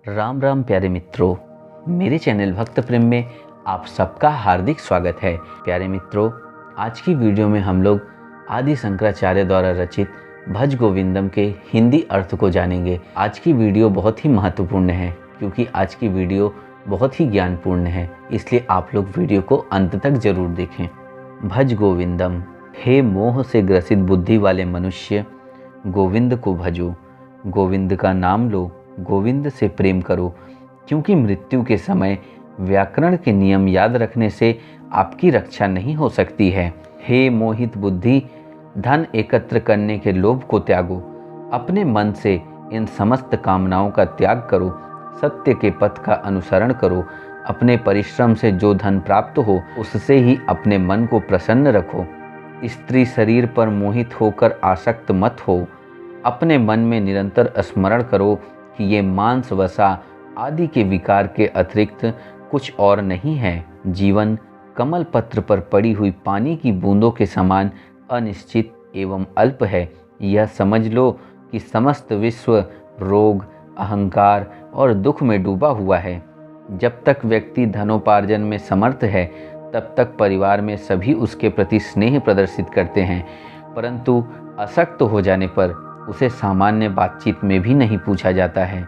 राम राम प्यारे मित्रों, मेरे चैनल भक्त प्रेम में आप सबका हार्दिक स्वागत है। प्यारे मित्रों, आज की वीडियो में हम लोग आदि शंकराचार्य द्वारा रचित भज गोविंदम के हिंदी अर्थ को जानेंगे। आज की वीडियो बहुत ही महत्वपूर्ण है क्योंकि आज की वीडियो बहुत ही ज्ञानपूर्ण है, इसलिए आप लोग वीडियो को अंत तक जरूर देखें। भज गोविंदम। हे मोह से ग्रसित बुद्धि वाले मनुष्य, गोविंद को भजो, गोविंद का नाम लो, गोविंद से प्रेम करो, क्योंकि मृत्यु के समय व्याकरण के नियम याद रखने से आपकी रक्षा नहीं हो सकती है। हे मोहित बुद्धि, धन एकत्र करने के लोभ को त्यागो, अपने मन से इन समस्त कामनाओं का त्याग करो, सत्य के पथ का अनुसरण करो, अपने परिश्रम से जो धन प्राप्त हो उससे ही अपने मन को प्रसन्न रखो। स्त्री शरीर पर मोहित होकर आसक्त मत हो, अपने मन में निरंतर स्मरण करो कि ये मांस वसा आदि के विकार के अतिरिक्त कुछ और नहीं है। जीवन कमल पत्र पर पड़ी हुई पानी की बूंदों के समान अनिश्चित एवं अल्प है। यह समझ लो कि समस्त विश्व रोग, अहंकार और दुख में डूबा हुआ है। जब तक व्यक्ति धनोपार्जन में समर्थ है तब तक परिवार में सभी उसके प्रति स्नेह प्रदर्शित करते हैं, परंतु अशक्त हो जाने पर उसे सामान्य बातचीत में भी नहीं पूछा जाता है।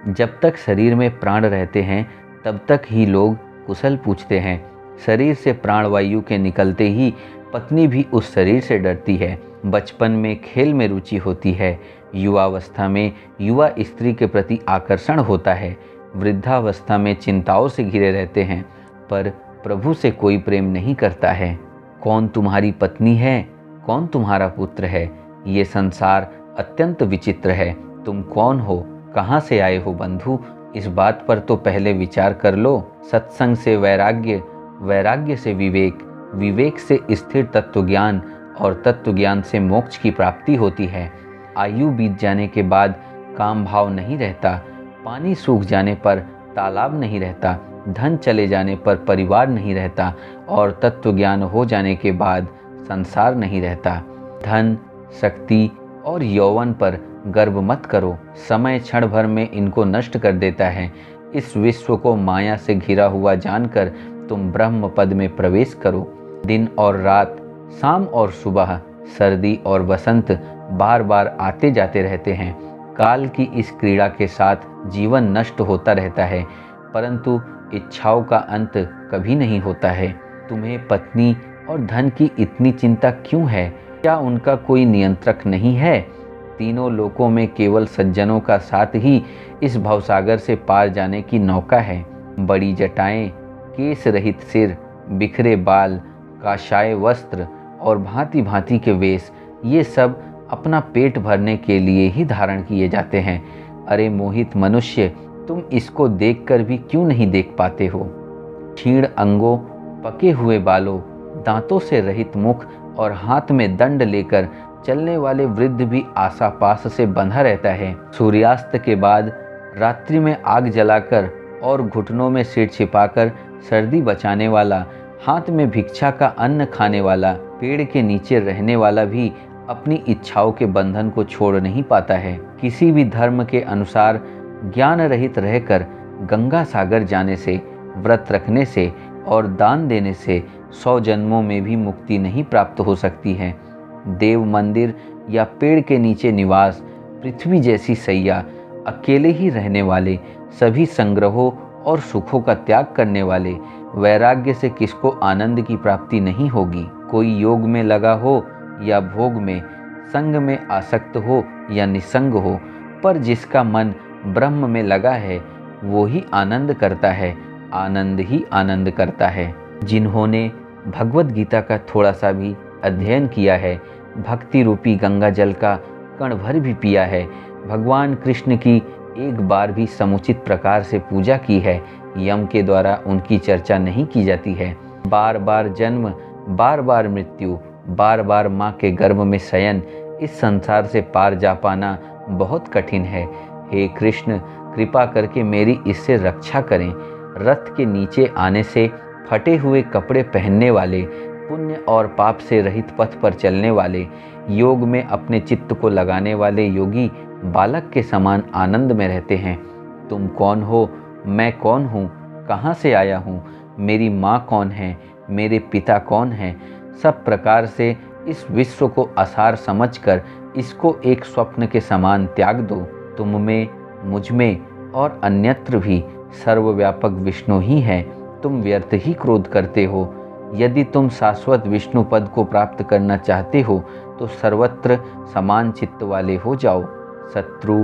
जब तक शरीर में प्राण रहते हैं तब तक ही लोग कुशल पूछते हैं। शरीर से प्राणवायु के निकलते ही पत्नी भी उस शरीर से डरती है। बचपन में खेल में रुचि होती है, युवावस्था में युवा स्त्री के प्रति आकर्षण होता है, वृद्धावस्था में चिंताओं से घिरे रहते हैं, पर प्रभु से कोई प्रेम नहीं करता है। कौन तुम्हारी पत्नी है, कौन तुम्हारा पुत्र है, ये संसार अत्यंत विचित्र है। तुम कौन हो, कहाँ से आए हो बंधु, इस बात पर तो पहले विचार कर लो। सत्संग से वैराग्य, वैराग्य से विवेक, विवेक से स्थिर तत्वज्ञान और तत्वज्ञान से मोक्ष की प्राप्ति होती है। आयु बीत जाने के बाद काम भाव नहीं रहता, पानी सूख जाने पर तालाब नहीं रहता, धन चले जाने पर परिवार नहीं रहता और तत्वज्ञान हो जाने के बाद संसार नहीं रहता। धन, शक्ति और यौवन पर गर्व मत करो, समय क्षण भर में इनको नष्ट कर देता है। इस विश्व को माया से घिरा हुआ जानकर तुम ब्रह्म पद में प्रवेश करो। दिन और रात, शाम और सुबह, सर्दी और वसंत बार बार आते जाते रहते हैं। काल की इस क्रीड़ा के साथ जीवन नष्ट होता रहता है, परंतु इच्छाओं का अंत कभी नहीं होता है। तुम्हें पत्नी और धन की इतनी चिंता क्यों है? क्या उनका कोई नियंत्रक नहीं है? तीनों लोकों में केवल सज्जनों का साथ ही इस भवसागर से पार जाने की नौका है। बड़ी जटाएं, केस रहित सिर, बिखरे बाल, काशाय वस्त्र और भांति भांति के वेश, ये सब अपना पेट भरने के लिए ही धारण किए जाते हैं। अरे मोहित मनुष्य, तुम इसको देखकर भी क्यों नहीं देख पाते हो? क्षीण अंगों, पके हुए बालों, दांतों से रहित मुख और हाथ में दंड लेकर चलने वाले वृद्ध भी आसापास से बंधा रहता है। सूर्यास्त के बाद रात्रि में आग जलाकर और घुटनों में सिर छिपाकर सर्दी बचाने वाला, हाथ में भिक्षा का अन्न खाने वाला, पेड़ के नीचे रहने वाला भी अपनी इच्छाओं के बंधन को छोड़ नहीं पाता है। किसी भी धर्म के अनुसार ज्ञान रहित रहकर गंगा सागर जाने से, व्रत रखने से और दान देने से 100 जन्मों में भी मुक्ति नहीं प्राप्त हो सकती है। देव मंदिर या पेड़ के नीचे निवास, पृथ्वी जैसी सैया, अकेले ही रहने वाले, सभी संग्रहों और सुखों का त्याग करने वाले, वैराग्य से किसको आनंद की प्राप्ति नहीं होगी। कोई योग में लगा हो या भोग में, संग में आसक्त हो या निसंग हो, पर जिसका मन ब्रह्म में लगा है वो ही आनंद करता है, आनंद ही आनंद करता है। जिन्होंने भगवत गीता का थोड़ा सा भी अध्ययन किया है, भक्ति रूपी गंगा जल का कण भर भी पिया है, भगवान कृष्ण की एक बार भी समुचित प्रकार से पूजा की है, यम के द्वारा उनकी चर्चा नहीं की जाती है। बार बार जन्म, बार बार मृत्यु, बार बार माँ के गर्भ में शयन, इस संसार से पार जा पाना बहुत कठिन है। हे कृष्ण, कृपा करके मेरी इससे रक्षा करें। रथ के नीचे आने से फटे हुए कपड़े पहनने वाले, पुण्य और पाप से रहित पथ पर चलने वाले, योग में अपने चित्त को लगाने वाले योगी बालक के समान आनंद में रहते हैं। तुम कौन हो, मैं कौन हूँ, कहाँ से आया हूँ, मेरी माँ कौन है, मेरे पिता कौन हैं। सब प्रकार से इस विश्व को आसार समझकर इसको एक स्वप्न के समान त्याग दो। तुम में, मुझ में और अन्यत्र भी सर्वव्यापक विष्णु ही है। तुम व्यर्थ ही क्रोध करते हो। यदि तुम शाश्वत विष्णु पद को प्राप्त करना चाहते हो तो सर्वत्र समान चित्त वाले हो जाओ। शत्रु,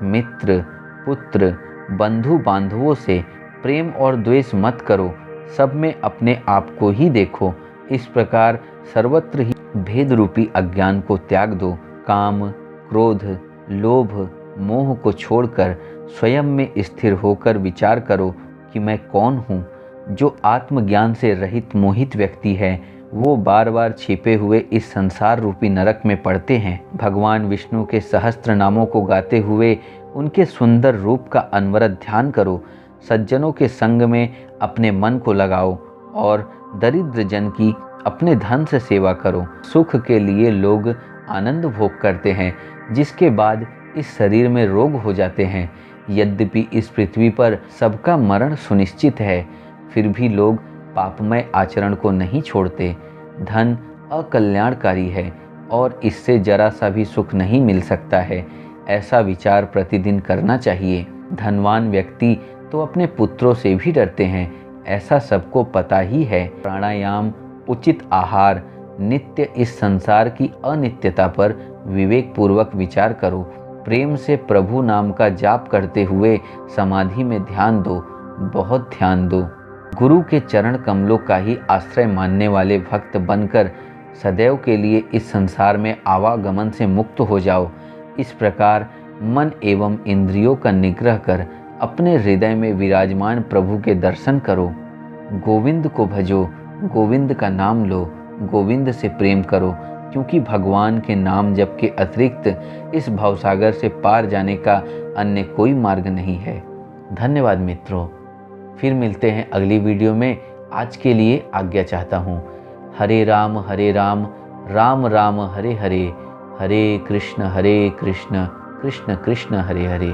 मित्र, पुत्र, बंधु बांधवों से प्रेम और द्वेष मत करो। सब में अपने आप को ही देखो। इस प्रकार सर्वत्र ही भेद रूपी अज्ञान को त्याग दो। काम, क्रोध, लोभ, मोह को छोड़कर स्वयं में स्थिर होकर विचार करो कि मैं कौन हूँ। जो आत्मज्ञान से रहित मोहित व्यक्ति है वो बार बार छिपे हुए इस संसार रूपी नरक में पड़ते हैं। भगवान विष्णु के सहस्त्र नामों को गाते हुए उनके सुंदर रूप का अनवरत ध्यान करो। सज्जनों के संग में अपने मन को लगाओ और दरिद्र जन की अपने धन से सेवा करो। सुख के लिए लोग आनंद भोग करते हैं, जिसके बाद इस शरीर में रोग हो जाते हैं। यद्यपि इस पृथ्वी पर सबका मरण सुनिश्चित है, फिर भी लोग पापमय आचरण को नहीं छोड़ते। धन अकल्याणकारी है और इससे जरा सा भी सुख नहीं मिल सकता है। ऐसा विचार प्रतिदिन करना चाहिए। धनवान व्यक्ति तो अपने पुत्रों से भी डरते हैं, ऐसा सबको पता ही है। प्राणायाम, उचित आहार, नित्य इस संसार की अनित्यता पर विवेक पूर्वक विचार करो। प्रेम से प्रभु नाम का जाप करते हुए समाधि में ध्यान दो, बहुत ध्यान दो। गुरु के चरण कमलों का ही आश्रय मानने वाले भक्त बनकर सदैव के लिए इस संसार में आवागमन से मुक्त हो जाओ। इस प्रकार मन एवं इंद्रियों का निग्रह कर अपने हृदय में विराजमान प्रभु के दर्शन करो। गोविंद को भजो, गोविंद का नाम लो, गोविंद से प्रेम करो, क्योंकि भगवान के नाम जप के अतिरिक्त इस भवसागर से पार जाने का अन्य कोई मार्ग नहीं है। धन्यवाद मित्रों, फिर मिलते हैं अगली वीडियो में। आज के लिए आज्ञा चाहता हूँ। हरे राम, राम राम हरे हरे, हरे कृष्ण कृष्ण कृष्ण हरे हरे।